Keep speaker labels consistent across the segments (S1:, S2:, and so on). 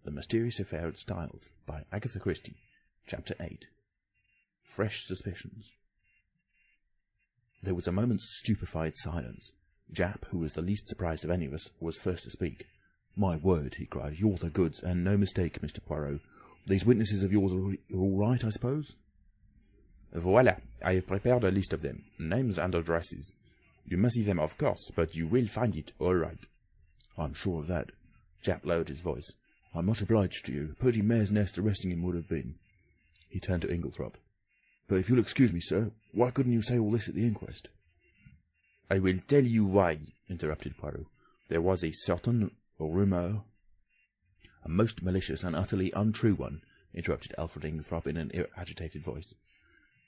S1: The Mysterious Affair at Styles, by Agatha Christie. Chapter 8. Fresh Suspicions. There was a moment's stupefied silence. Japp, who was the least surprised of any of us, was first to speak. "My word," he cried, "you're the goods, and no mistake, Mr. Poirot. These witnesses of yours are all right, I suppose?"
S2: "Voila, I have prepared a list of them, names and addresses. You must see them, of course, but you will find it all right."
S1: "I'm sure of that." Japp lowered his voice. "I'm much obliged to you. Pretty mare's nest arresting him would have been." He turned to Inglethorp. "But if you'll excuse me, sir, why couldn't you say all this at the inquest?"
S2: "I will tell you why," interrupted Poirot. "There was a certain rumour—"
S1: "A most malicious and utterly untrue one," interrupted Alfred Inglethorp in an agitated voice.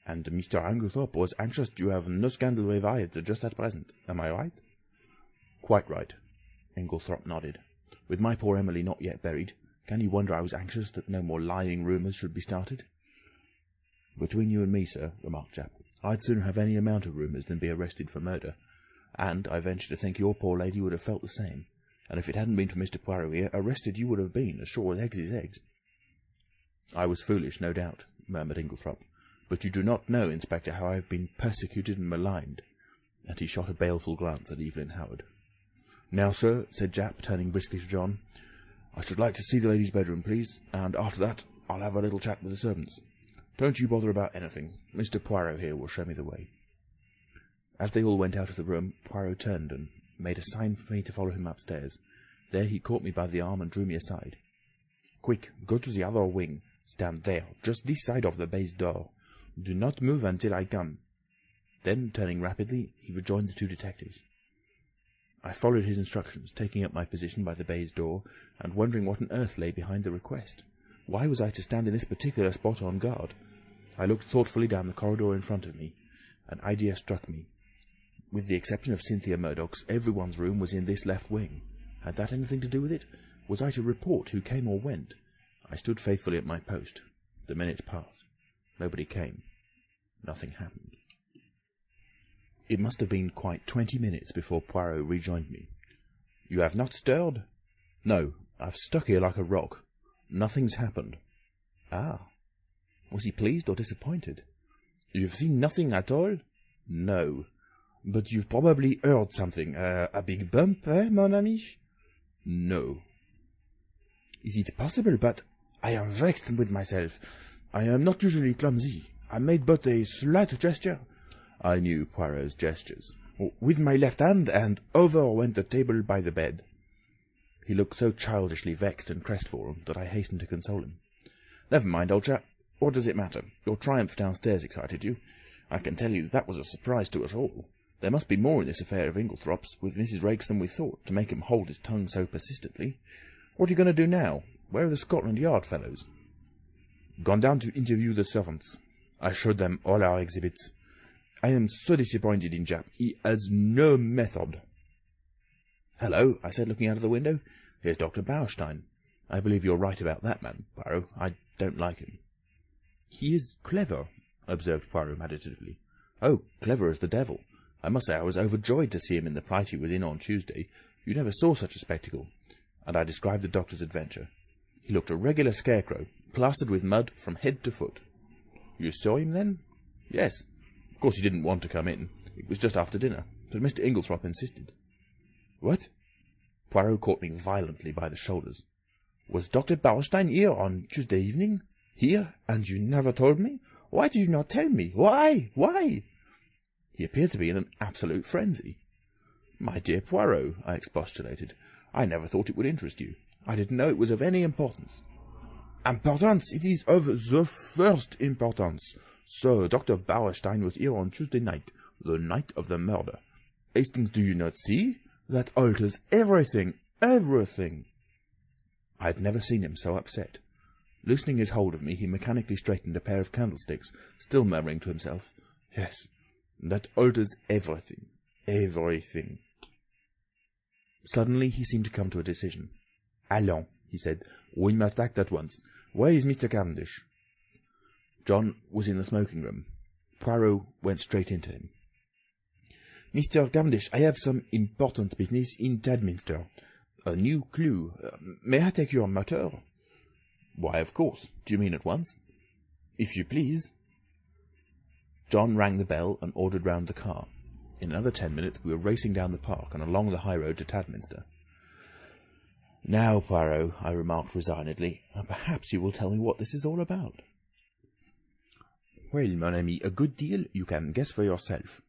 S2: "And Mr. Inglethorp was anxious to have no scandal revived just at present. Am I right?"
S1: "Quite right." Inglethorp nodded. "With my poor Emily not yet buried, can you wonder I was anxious that no more lying rumours should be started?" "Between you and me, sir," remarked Japp, "I'd sooner have any amount of rumours than be arrested for murder. And I venture to think your poor lady would have felt the same. And if it hadn't been for Mr. Poirot here, arrested you would have been, as sure as eggs is eggs." "I was foolish, no doubt," murmured Inglethorp. "But you do not know, Inspector, how I have been persecuted and maligned." And he shot a baleful glance at Evelyn Howard. "Now, sir," said Japp, turning briskly to John, "I should like to see the lady's bedroom, please, and after that I'll have a little chat with the servants. Don't you bother about anything. Mr. Poirot here will show me the way." As they all went out of the room, Poirot turned and made a sign for me to follow him upstairs. There he caught me by the arm and drew me aside.
S2: "Quick, go to the other wing. Stand there, just this side of the base door. Do not move until I come."
S1: Then, turning rapidly, he rejoined the two detectives. I followed his instructions, taking up my position by the baize door, and wondering what on earth lay behind the request. Why was I to stand in this particular spot on guard? I looked thoughtfully down the corridor in front of me. An idea struck me. With the exception of Cynthia Murdoch's, everyone's room was in this left wing. Had that anything to do with it? Was I to report who came or went? I stood faithfully at my post. The minutes passed. Nobody came. Nothing happened. It must have been quite 20 minutes before Poirot rejoined me.
S2: "You have not stirred?"
S1: "No, I've stuck here like a rock. Nothing's happened."
S2: "Ah."
S1: Was he pleased or disappointed?
S2: "You've seen nothing at all?"
S1: "No."
S2: "But you've probably heard something. A big bump, mon ami?"
S1: "No."
S2: "Is it possible? But I am vexed with myself. I am not usually clumsy. I made but a slight gesture."
S1: I knew Poirot's gestures.
S2: "With my left hand, and over went the table by the bed."
S1: He looked so childishly vexed and crestfallen that I hastened to console him.
S2: "Never mind, old chap. What does it matter? Your triumph downstairs excited you. I can tell you that was a surprise to us all. There must be more in this affair of Inglethorp's with Mrs. Raikes than we thought, to make him hold his tongue so persistently. What are you going to do now? Where are the Scotland Yard fellows?" "Gone down to interview the servants. I showed them all our exhibits. I am so disappointed in Japp. He has no method."
S1: "Hello," I said, looking out of the window. "Here's Dr. Bauerstein. I believe you're right about that man, Poirot. I don't like him."
S2: "He is clever," observed Poirot meditatively.
S1: "Oh, clever as the devil. I must say I was overjoyed to see him in the plight he was in on Tuesday. You never saw such a spectacle." And I described the doctor's adventure. He looked a regular scarecrow, plastered with mud from head to foot.
S2: "You saw him, then?"
S1: "Yes. Of course he didn't want to come in. It was just after dinner, but Mr. Inglethorp insisted."
S2: "What?"
S1: Poirot caught me violently by the shoulders.
S2: "Was Dr. Bauerstein here on Tuesday evening? Here? And you never told me? Why did you not tell me? Why? Why?"
S1: He appeared to be in an absolute frenzy.
S2: "My dear Poirot," I expostulated, "I never thought it would interest you. I didn't know it was of any importance." "Importance? It is of the first importance. So Dr. Bauerstein was here on Tuesday night, the night of the murder. Hastings, do you not see? That alters everything, everything."
S1: I had never seen him so upset. Loosening his hold of me, he mechanically straightened a pair of candlesticks, still murmuring to himself,
S2: "Yes, that alters everything, everything."
S1: Suddenly he seemed to come to a decision.
S2: "Allons," he said, "we must act at once. Where is Mr. Cavendish?"
S1: John was in the smoking room. Poirot went straight into him.
S2: "Mr. Cavendish, I have some important business in Tadminster. A new clue. May I take your motor?" Why, of course. Do you mean at once? If you please. John rang the bell and ordered round the car. In another 10 minutes we were racing down the park and along the high road to Tadminster. "Now, Poirot," I remarked resignedly, "perhaps you will tell me what this is all about."
S1: "Well, mon ami, a good deal you can guess for yourself.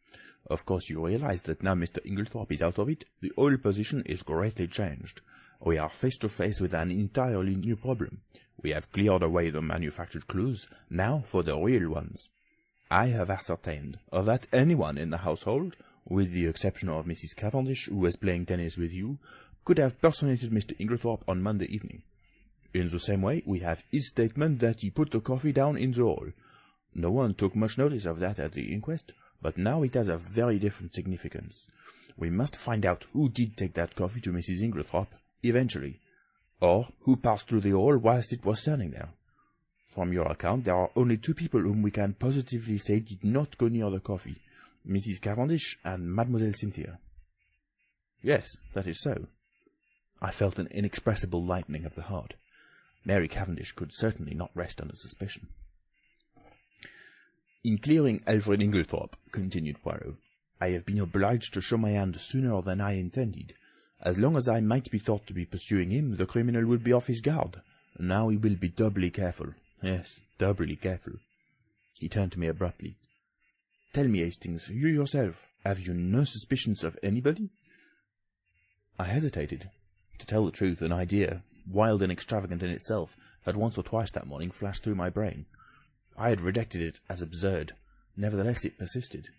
S1: Of course you realize that now Mr. Inglethorp is out of it, the whole position is greatly changed. We are face to face with an entirely new problem. We have cleared away the manufactured clues, now for the real ones. I have ascertained that anyone in the household, with the exception of Mrs. Cavendish, who was playing tennis with you, could have personated Mr. Inglethorp on Monday evening. In the same way, we have his statement that he put the coffee down in the hall. No one took much notice of that at the inquest, but now it has a very different significance. We must find out who did take that coffee to Mrs. Inglethorp, eventually, or who passed through the hall whilst it was standing there. From your account, there are only two people whom we can positively say did not go near the coffee, Mrs. Cavendish and Mademoiselle Cynthia." "Yes, that is so." I felt an inexpressible lightening of the heart. Mary Cavendish could certainly not rest under suspicion. "In clearing Alfred Inglethorp," continued Poirot, "I have been obliged to show my hand sooner than I intended. As long as I might be thought to be pursuing him, the criminal would be off his guard. Now he will be doubly careful. Yes, doubly careful." He turned to me abruptly. "Tell me, Hastings, you yourself, have you no suspicions of anybody?" I hesitated. To tell the truth, an idea, wild and extravagant in itself, had once or twice that morning flashed through my brain. I had rejected it as absurd. Nevertheless, it persisted.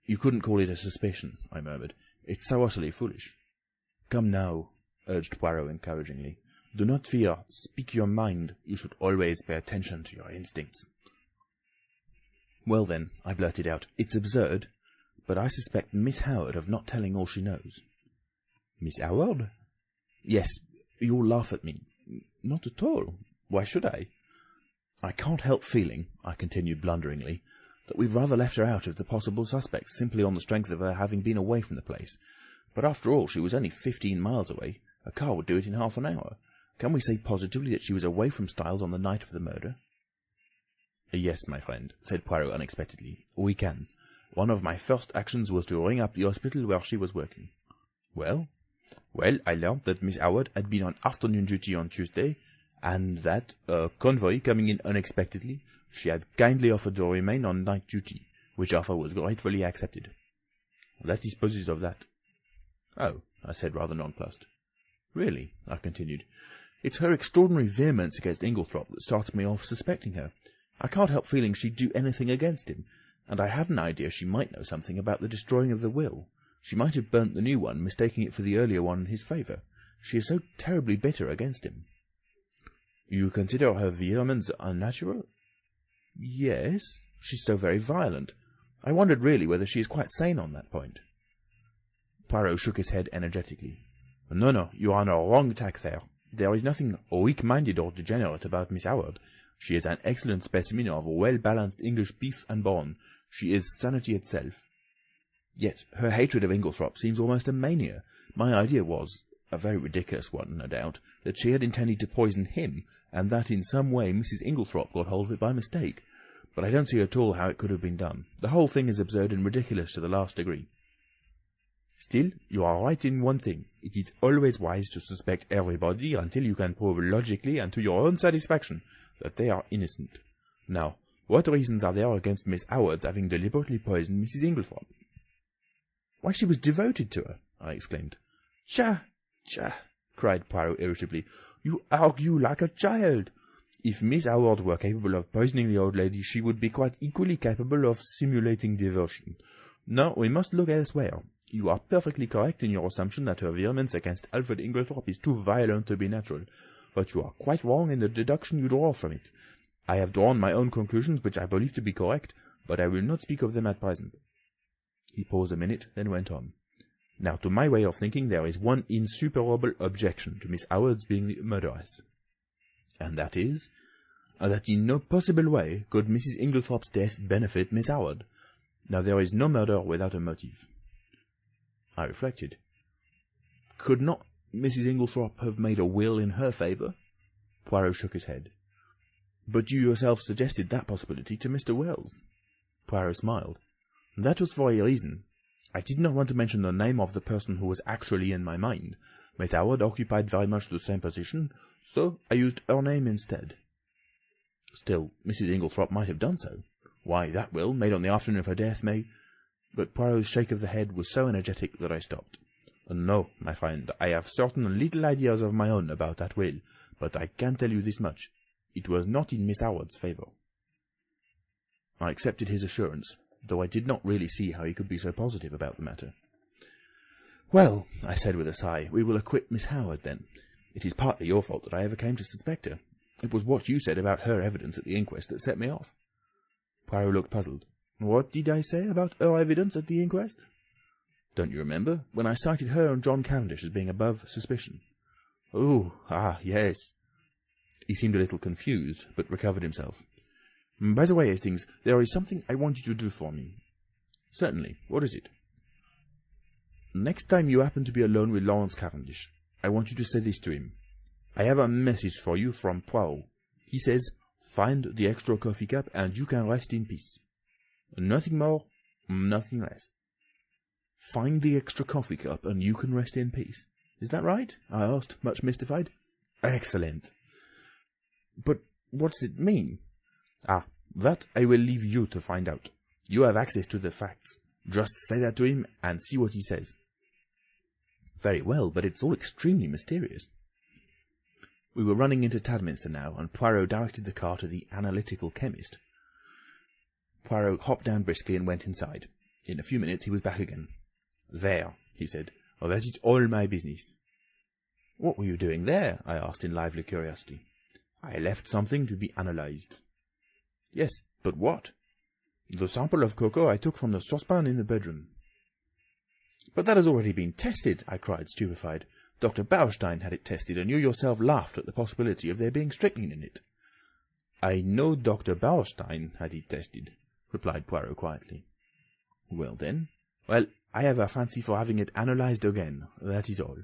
S1: "You couldn't call it a suspicion," I murmured. "It's so utterly foolish." "Come now," urged Poirot encouragingly. "Do not fear. Speak your mind. You should always pay attention to your instincts." "Well then," I blurted out, "it's absurd, but I suspect Miss Howard of not telling all she knows." "Miss Howard?" "Yes. You'll laugh at me." "Not at all. Why should I?" "I can't help feeling," I continued blunderingly, "that we've rather left her out of the possible suspects, simply on the strength of her having been away from the place. But after all, she was only 15 miles away. A car would do it in half an hour. Can we say positively that she was away from Styles on the night of the murder?" "Yes, my friend," said Poirot unexpectedly. "We can. One of my first actions was to ring up the hospital where she was working." "Well?" "Well, I learned that Miss Howard had been on afternoon duty on Tuesday, and that, a convoy coming in unexpectedly, she had kindly offered to remain on night duty, which offer was gratefully accepted. That disposes of that." "Oh," I said, rather nonplussed. "Really," I continued, "it's her extraordinary vehemence against Inglethorp that started me off suspecting her. I can't help feeling she'd do anything against him, and I had an idea she might know something about the destroying of the will. She might have burnt the new one, mistaking it for the earlier one in his favour. She is so terribly bitter against him." "You consider her vehemence unnatural?" "Yes. She's so very violent. I wondered really whether she is quite sane on that point." Poirot shook his head energetically. No, you are on a wrong tack there. There is nothing weak-minded or degenerate about Miss Howard. She is an excellent specimen of well-balanced English beef and bone. She is sanity itself. Yet her hatred of Inglethorp seems almost a mania. My idea was, a very ridiculous one, no doubt, that she had intended to poison him, and that in some way Mrs. Inglethorp got hold of it by mistake. But I don't see at all how it could have been done. The whole thing is absurd and ridiculous to the last degree. Still, you are right in one thing. It is always wise to suspect everybody until you can prove logically and to your own satisfaction that they are innocent. Now, what reasons are there against Miss Howard's having deliberately poisoned Mrs. Inglethorp?" "Why, she was devoted to her," I exclaimed. "Tcha! cried Poirot irritably. "You argue like a child. If Miss Howard were capable of poisoning the old lady, she would be quite equally capable of simulating devotion. No, we must look elsewhere. You are perfectly correct in your assumption that her vehemence against Alfred Inglethorp is too violent to be natural, but you are quite wrong in the deduction you draw from it. I have drawn my own conclusions, which I believe to be correct, but I will not speak of them at present." He paused a minute, then went on. "Now, to my way of thinking, there is one insuperable objection to Miss Howard's being the murderess. And that is, that in no possible way could Mrs. Inglethorp's death benefit Miss Howard. Now, there is no murder without a motive." I reflected. Could not Mrs. Inglethorp have made a will in her favour? Poirot shook his head. "But you yourself suggested that possibility to Mr. Wells." Poirot smiled. "That was for a reason. I did not want to mention the name of the person who was actually in my mind. Miss Howard occupied very much the same position, so I used her name instead." "Still, Mrs. Inglethorp might have done so. Why, that will, made on the afternoon of her death, may—" But Poirot's shake of the head was so energetic that I stopped. "No, my friend, I have certain little ideas of my own about that will, but I can tell you this much. It was not in Miss Howard's favour." I accepted his assurance, though I did not really see how he could be so positive about the matter. "Well," I said with a sigh, "we will acquit Miss Howard, then. It is partly your fault that I ever came to suspect her. It was what you said about her evidence at the inquest that set me off." Poirot looked puzzled. "What did I say about her evidence at the inquest?" "Don't you remember, when I cited her and John Cavendish as being above suspicion?" Yes." He seemed a little confused, but recovered himself. "By the way, Hastings, there is something I want you to do for me." "Certainly. What is it?" "Next time you happen to be alone with Lawrence Cavendish, I want you to say this to him. I have a message for you from Poirot. He says, 'Find the extra coffee cup and you can rest in peace.' Nothing more, nothing less." "Find the extra coffee cup and you can rest in peace. Is that right?" I asked, much mystified. "Excellent." "But what does it mean?" "That I will leave you to find out. You have access to the facts. Just say that to him and see what he says." "Very well, but it's all extremely mysterious." We were running into Tadminster now, and Poirot directed the car to the analytical chemist. Poirot hopped down briskly and went inside. In a few minutes he was back again. "There," he said. "That is all my business." "What were you doing there?" I asked in lively curiosity. "I left something to be analysed." "Yes, but what?" "The sample of cocoa I took from the saucepan in the bedroom." "But that has already been tested," I cried, stupefied. "Dr. Bauerstein had it tested, and you yourself laughed at the possibility of there being strychnine in it." "I know Dr. Bauerstein had it tested," replied Poirot quietly. "Well, then?" "Well, I have a fancy for having it analysed again, that is all."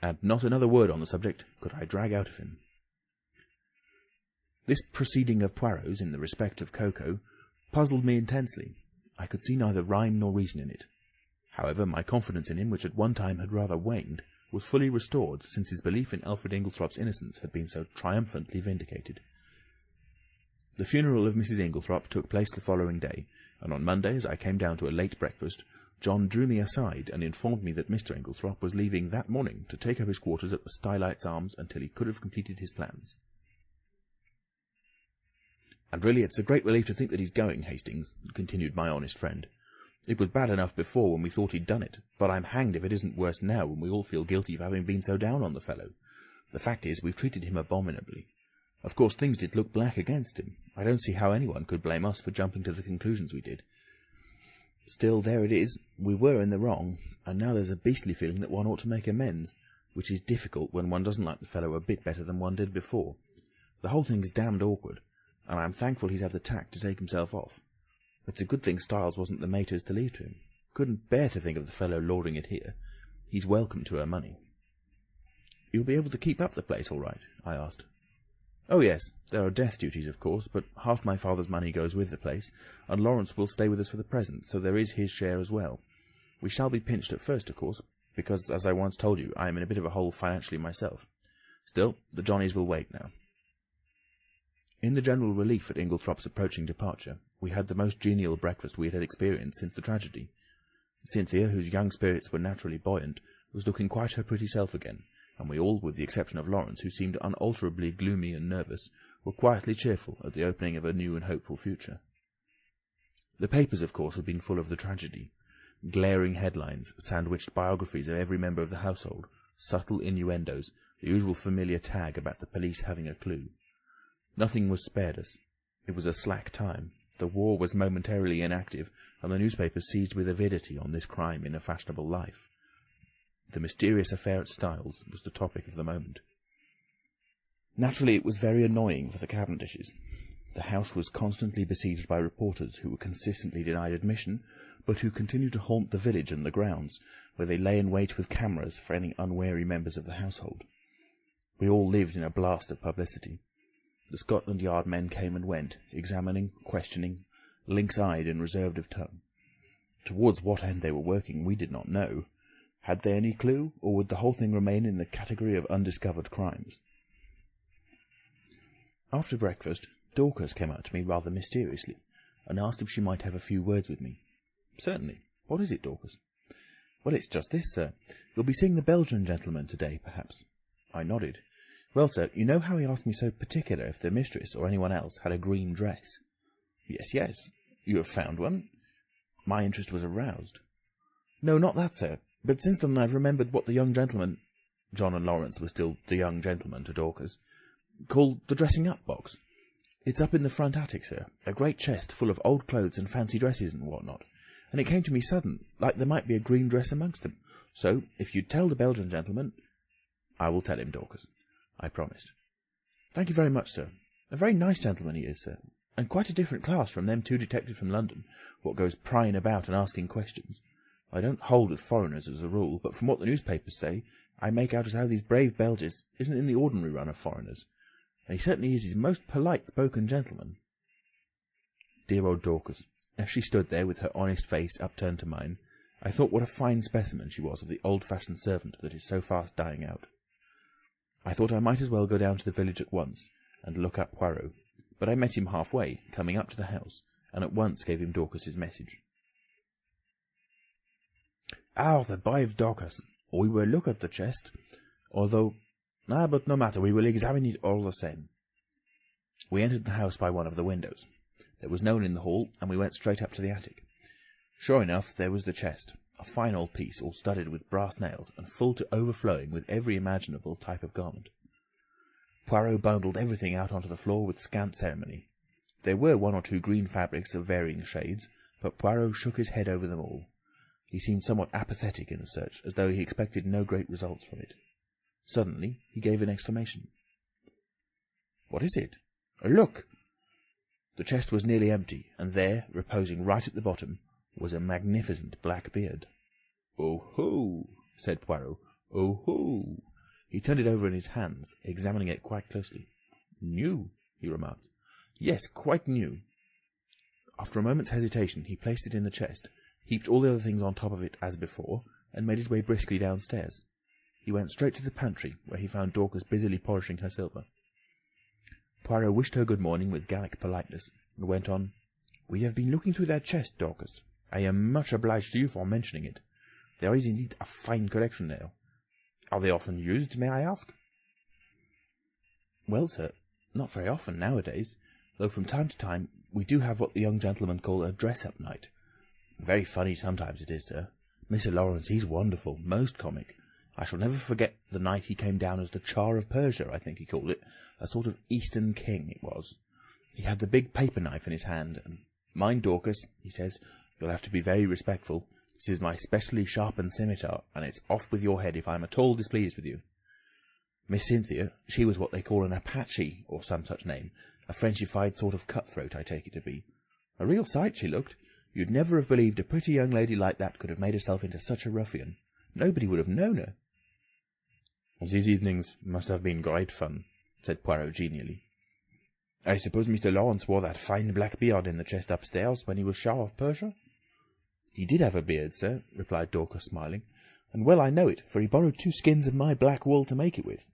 S1: And not another word on the subject could I drag out of him. This proceeding of Poirot's in the respect of cocoa puzzled me intensely. I could see neither rhyme nor reason in it. However, my confidence in him, which at one time had rather waned, was fully restored since his belief in Alfred Inglethorp's innocence had been so triumphantly vindicated. The funeral of Mrs. Inglethorp took place the following day, and on Monday, as I came down to a late breakfast, John drew me aside and informed me that Mr. Inglethorp was leaving that morning to take up his quarters at the Stylites Arms until he could have completed his plans. "And really it's a great relief to think that he's going, Hastings," continued my honest friend. "It was bad enough before when we thought he'd done it, but I'm hanged if it isn't worse now when we all feel guilty of having been so down on the fellow. The fact is, we've treated him abominably. Of course things did look black against him. I don't see how anyone could blame us for jumping to the conclusions we did. Still, there it is. We were in the wrong, and now there's a beastly feeling that one ought to make amends, which is difficult when one doesn't like the fellow a bit better than one did before. The whole thing's damned awkward, and I'm thankful he's had the tact to take himself off. It's a good thing Styles wasn't the mater's to leave to him. Couldn't bear to think of the fellow lording it here. He's welcome to her money." "You'll be able to keep up the place all right?" I asked. "Oh, yes. There are death duties, of course, but half my father's money goes with the place, and Lawrence will stay with us for the present, so there is his share as well. We shall be pinched at first, of course, because, as I once told you, I am in a bit of a hole financially myself. Still, the Johnnies will wait now." In the general relief at Inglethorp's approaching departure, we had the most genial breakfast we had experienced since the tragedy. Cynthia, whose young spirits were naturally buoyant, was looking quite her pretty self again, and we all, with the exception of Lawrence, who seemed unalterably gloomy and nervous, were quietly cheerful at the opening of a new and hopeful future. The papers, of course, had been full of the tragedy. Glaring headlines, sandwiched biographies of every member of the household, subtle innuendos, the usual familiar tag about the police having a clue. Nothing was spared us. It was a slack time. The war was momentarily inactive, and the newspapers seized with avidity on this crime in a fashionable life. The mysterious affair at Styles was the topic of the moment. Naturally, it was very annoying for the Cavendishes. The house was constantly besieged by reporters who were consistently denied admission, but who continued to haunt the village and the grounds, where they lay in wait with cameras for any unwary members of the household. We all lived in a blast of publicity. The Scotland Yard men came and went, examining, questioning, lynx-eyed and reserved of tongue. Towards what end they were working we did not know. Had they any clue, or would the whole thing remain in the category of undiscovered crimes? After breakfast, Dorcas came up to me rather mysteriously, and asked if she might have a few words with me. "Certainly. What is it, Dorcas?" "Well, it's just this, sir. You'll be seeing the Belgian gentleman to-day, perhaps." I nodded. "Well, sir, you know how he asked me so particular if the mistress or anyone else had a green dress?" Yes. You have found one?" My interest was aroused. "No, not that, sir. But since then I've remembered what the young gentleman—" John and Lawrence were still the young gentleman to Dorcas— "called the dressing-up box. It's up in the front attic, sir, a great chest full of old clothes and fancy dresses and what not. And it came to me sudden, like there might be a green dress amongst them. So, if you'd tell the Belgian gentleman—" "I will tell him, Dorcas," I promised. "Thank you very much, sir. A very nice gentleman he is, sir, and quite a different class from them two detectives from London, what goes prying about and asking questions. I don't hold with foreigners as a rule, but from what the newspapers say, I make out as how these brave Belgians isn't in the ordinary run of foreigners. And he certainly is his most polite-spoken gentleman." Dear old Dorcas! As she stood there with her honest face upturned to mine, I thought what a fine specimen she was of the old-fashioned servant that is so fast dying out. I thought I might as well go down to the village at once, and look up Poirot, but I met him halfway, coming up to the house, and at once gave him Dorcas's message. "The brave Dorcas! We will look at the chest, although— but no matter, we will examine it all the same." We entered the house by one of the windows. There was no one in the hall, and we went straight up to the attic. Sure enough, there was the chest, a fine old piece, all studded with brass nails, and full to overflowing with every imaginable type of garment. Poirot bundled everything out onto the floor with scant ceremony. There were one or two green fabrics of varying shades, but Poirot shook his head over them all. He seemed somewhat apathetic in the search, as though he expected no great results from it. Suddenly he gave an exclamation. "What is it? Look!" The chest was nearly empty, and there, reposing right at the bottom, was a magnificent black beard. "Oh-ho!" said Poirot. "Oh-ho!" He turned it over in his hands, examining it quite closely. "New," he remarked. "Yes, quite new." After a moment's hesitation, he placed it in the chest, heaped all the other things on top of it as before, and made his way briskly downstairs. He went straight to the pantry, where he found Dorcas busily polishing her silver. Poirot wished her good morning with Gallic politeness, and went on, "We have been looking through that chest, Dorcas. I am much obliged to you for mentioning it. There is indeed a fine collection there. Are they often used, may I ask?" "Well, sir, not very often nowadays, though from time to time we do have what the young gentlemen call a dress-up night. Very funny sometimes it is, sir. Mr. Lawrence, he's wonderful, most comic. I shall never forget the night he came down as the Tsar of Persia, I think he called it. A sort of Eastern king it was. He had the big paper knife in his hand, and, 'Mind, Dorcas,' he says, 'you'll have to be very respectful. This is my specially sharpened scimitar, and it's off with your head if I'm at all displeased with you.' Miss Cynthia, she was what they call an Apache, or some such name, a Frenchified sort of cutthroat, I take it to be. A real sight she looked. You'd never have believed a pretty young lady like that could have made herself into such a ruffian. Nobody would have known her." "These evenings must have been great fun," said Poirot genially. "I suppose Mr. Lawrence wore that fine black beard in the chest upstairs when he was Shah of Persia?" "He did have a beard, sir," replied Dorcas, smiling, "and well I know it, for he borrowed 2 skins of my black wool to make it with.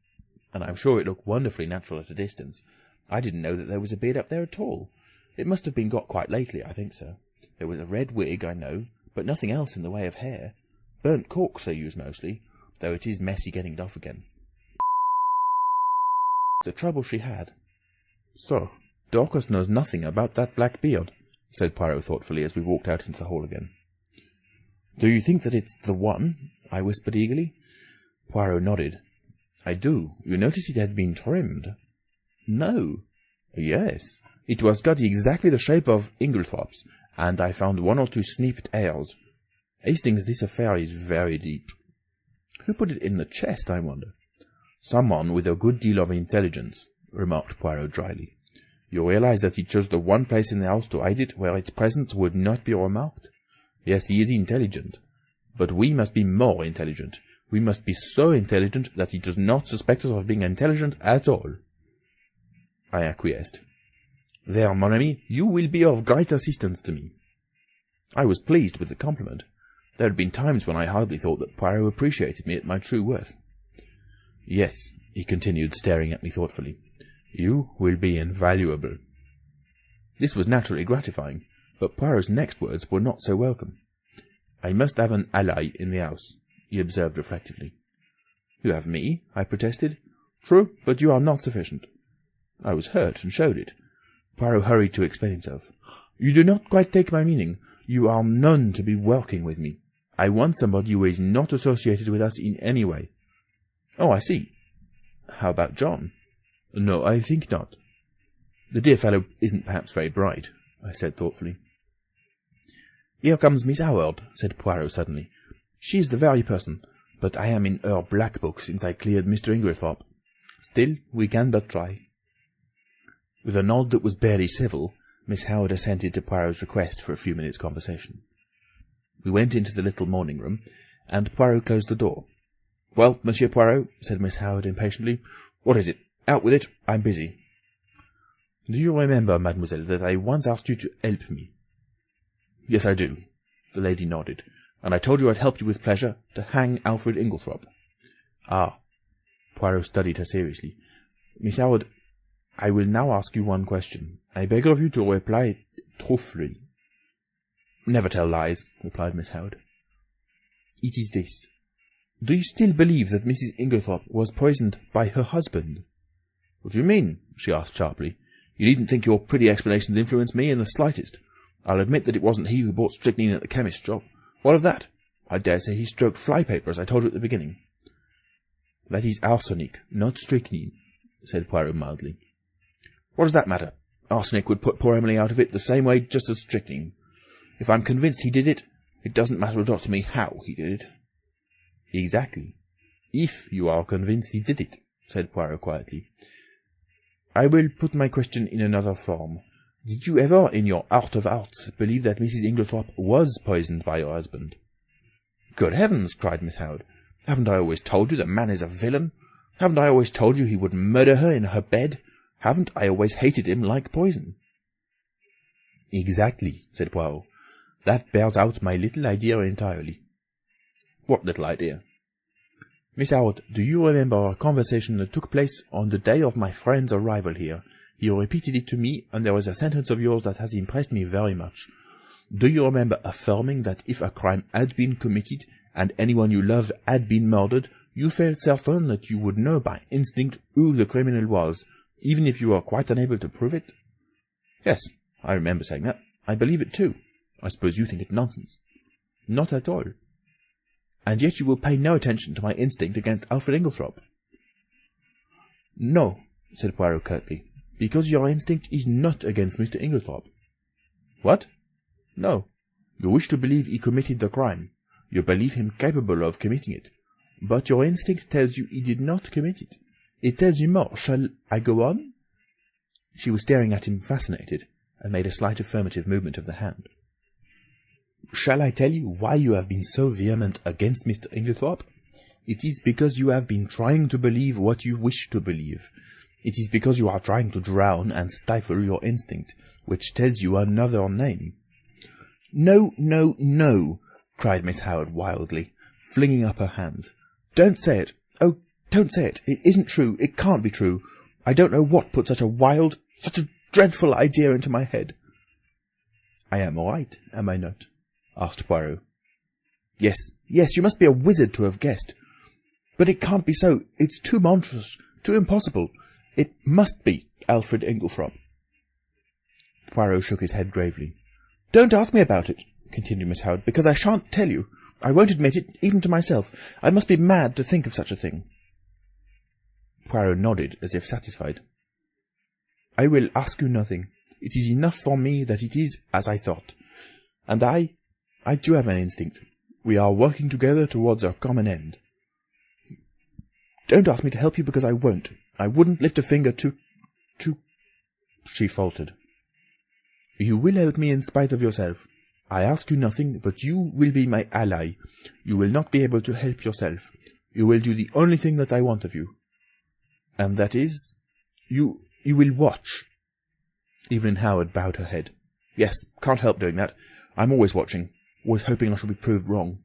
S1: And I'm sure it looked wonderfully natural at a distance. I didn't know that there was a beard up there at all. It must have been got quite lately, I think, sir. There was a red wig, I know, but nothing else in the way of hair. Burnt corks they use mostly, though it is messy getting it off again. The trouble she had." "So, Dorcas knows nothing about that black beard," said Poirot thoughtfully as we walked out into the hall again. "Do you think that it's the one?" I whispered eagerly. Poirot nodded. "I do. You notice it had been trimmed?" "No." "Yes. It was cut exactly the shape of Inglethorp's, and I found 1 or 2 snipped hairs. Hastings, this affair is very deep." "Who put it in the chest, I wonder?" "Someone with a good deal of intelligence," remarked Poirot dryly. "You realize that he chose the one place in the house to hide it where its presence would not be remarked? Yes, he is intelligent. But we must be more intelligent.
S2: We must be so intelligent that he does not suspect us of being intelligent at all." I acquiesced. "There, mon ami, you will be of great assistance to me." I was pleased with the compliment. There had been times when I hardly thought that Poirot appreciated me at my true worth. "Yes," he continued, staring at me thoughtfully, "you will be invaluable." This was naturally gratifying, but Poirot's next words were not so welcome. "I must have an ally in the house," he observed reflectively. "You have me," I protested. "True, but you are not sufficient." I was hurt, and showed it. Poirot hurried to explain himself. "You do not quite take my meaning. You are none to be working with me. I want somebody who is not associated with us in any way." "Oh, I see. How about John?" "No, I think not." "The dear fellow isn't perhaps very bright," I said thoughtfully. "Here comes Miss Howard," said Poirot suddenly. "She is the very person, but I am in her black book since I cleared Mr. Inglethorp. Still, we can but try." With a nod that was barely civil, Miss Howard assented to Poirot's request for a few minutes' conversation. We went into the little morning-room, and Poirot closed the door. "Well, Monsieur Poirot," said Miss Howard impatiently, "what is it? Out with it. I'm busy." "Do you remember, mademoiselle, that I once asked you to help me?" "Yes, I do." The lady nodded. "And I told you I'd help you with pleasure to hang Alfred Inglethorp." "Ah." Poirot studied her seriously. "Miss Howard, I will now ask you one question. I beg of you to reply truthfully." "Never tell lies," replied Miss Howard. "It is this. Do you still believe that Mrs. Inglethorp was poisoned by her husband?" "What do you mean?" she asked sharply. "You needn't think your pretty explanations influence me in the slightest. I'll admit that it wasn't he who bought strychnine at the chemist's shop. What of that? I dare say he stroked flypaper, as I told you at the beginning." "That is arsenic, not strychnine," said Poirot mildly. "What does that matter? Arsenic would put poor Emily out of it the same way just as strychnine. If I'm convinced he did it, it doesn't matter a dot to me how he did it." "Exactly. If you are convinced he did it," said Poirot quietly. "I will put my question in another form. Did you ever, in your heart of hearts, believe that Mrs. Inglethorp was poisoned by your husband?" "Good heavens!" cried Miss Howard. "Haven't I always told you the man is a villain? Haven't I always told you he would murder her in her bed? Haven't I always hated him like poison?" "Exactly," said Poirot. "That bears out my little idea entirely." "What little idea?" "Miss Howard, do you remember a conversation that took place on the day of my friend's arrival here? You repeated it to me, and there was a sentence of yours that has impressed me very much. Do you remember affirming that if a crime had been committed, and anyone you loved had been murdered, you felt certain that you would know by instinct who the criminal was, even if you were quite unable to prove it?" "Yes, I remember saying that. I believe it too. I suppose you think it nonsense." "Not at all." "And yet you will pay no attention to my instinct against Alfred Inglethorp?" "No," said Poirot curtly, "because your instinct is not against Mr. Inglethorp." "What?" "No. You wish to believe he committed the crime. You believe him capable of committing it. But your instinct tells you he did not commit it. It tells you more. Shall I go on?" She was staring at him fascinated, and made a slight affirmative movement of the hand. "Shall I tell you why you have been so vehement against Mr. Inglethorp? It is because you have been trying to believe what you wish to believe. It is because you are trying to drown and stifle your instinct, which tells you another name." "No, no, no!" cried Miss Howard wildly, flinging up her hands. "Don't say it! Oh, don't say it! It isn't true! It can't be true! I don't know what put such a wild, such a dreadful idea into my head." "I am right, am I not?" asked Poirot. Yes, you must be a wizard to have guessed. But it can't be so. It's too monstrous, too impossible. It must be Alfred Inglethorp." Poirot shook his head gravely. "Don't ask me about it," continued Miss Howard, "because I shan't tell you. I won't admit it, even to myself. I must be mad to think of such a thing." Poirot nodded, as if satisfied. "I will ask you nothing. It is enough for me that it is as I thought. And I do have an instinct. We are working together towards a common end. Don't ask me to help you, because I won't. I wouldn't lift a finger to... She faltered. "You will help me in spite of yourself. I ask you nothing, but you will be my ally. You will not be able to help yourself.
S1: You will do the only thing that I want of you. And that is, you will watch." Evelyn Howard bowed her head. "Yes, can't help doing that. I'm always watching, always hoping I shall be proved wrong."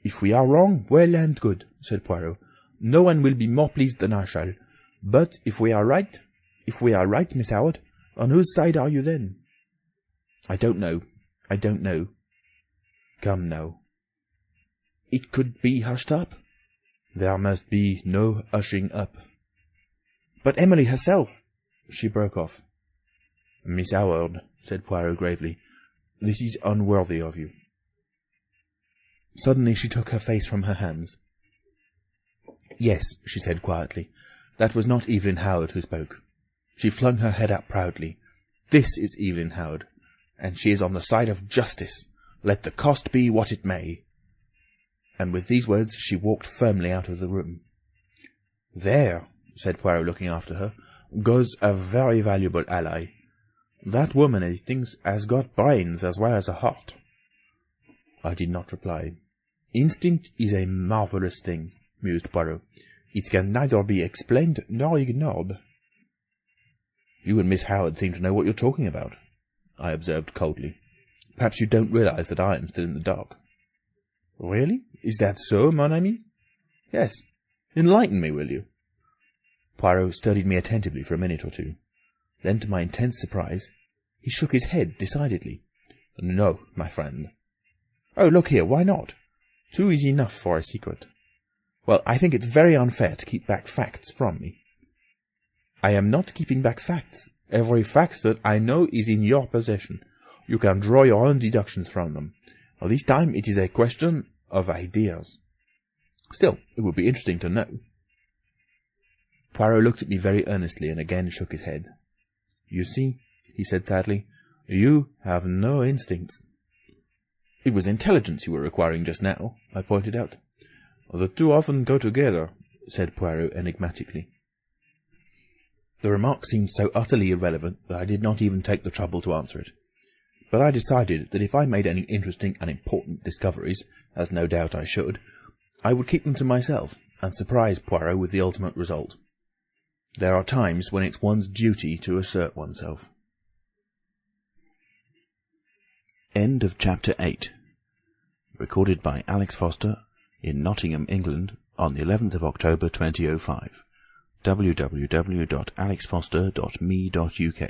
S1: "If we are wrong, well and good," said Poirot. "No one will be more pleased than I shall. But if we are right, Miss Howard, on whose side are you then?" "I don't know. Come now." "It could be hushed up." "There must be no hushing up." "But Emily herself—" She broke off. "Miss Howard," said Poirot gravely, "this is unworthy of you." Suddenly she took her face from her hands. "Yes," she said quietly, "that was not Evelyn Howard who spoke." She flung her head up proudly. "This is Evelyn Howard, and she is on the side of justice, let the cost be what it may." And with these words she walked firmly out of the room. "There," said Poirot, looking after her, "goes a very valuable ally. That woman, Hastings, has got brains as well as a heart." I did not reply. "Instinct is a marvellous thing," mused Poirot. "It can neither be explained nor ignored." "You and Miss Howard seem to know what you're talking about," I observed coldly. "Perhaps you don't realize that I am still in the dark." "Really? Is that so, mon ami?" "Yes. Enlighten me, will you?" Poirot studied me attentively for a minute or two. Then, to my intense surprise, he shook his head decidedly. "No, my friend." "Oh, look here, why not? Two is enough for a secret." "Well, I think it's very unfair to keep back facts from me." "I am not keeping back facts. Every fact that I know is in your possession. You can draw your own deductions from them. This time it is a question of ideas." "Still, it would be interesting to know." Poirot looked at me very earnestly and again shook his head. "You see," he said sadly, "you have no instincts." "It was intelligence you were requiring just now," I pointed out. "The two often go together," said Poirot enigmatically. The remark seemed so utterly irrelevant that I did not even take the trouble to answer it. But I decided that if I made any interesting and important discoveries, as no doubt I should, I would keep them to myself, and surprise Poirot with the ultimate result. There are times when it's one's duty to assert oneself. End of Chapter 8. Recorded by Alex Foster in Nottingham, England, on the 11th of October 2005. www.alexfoster.me.uk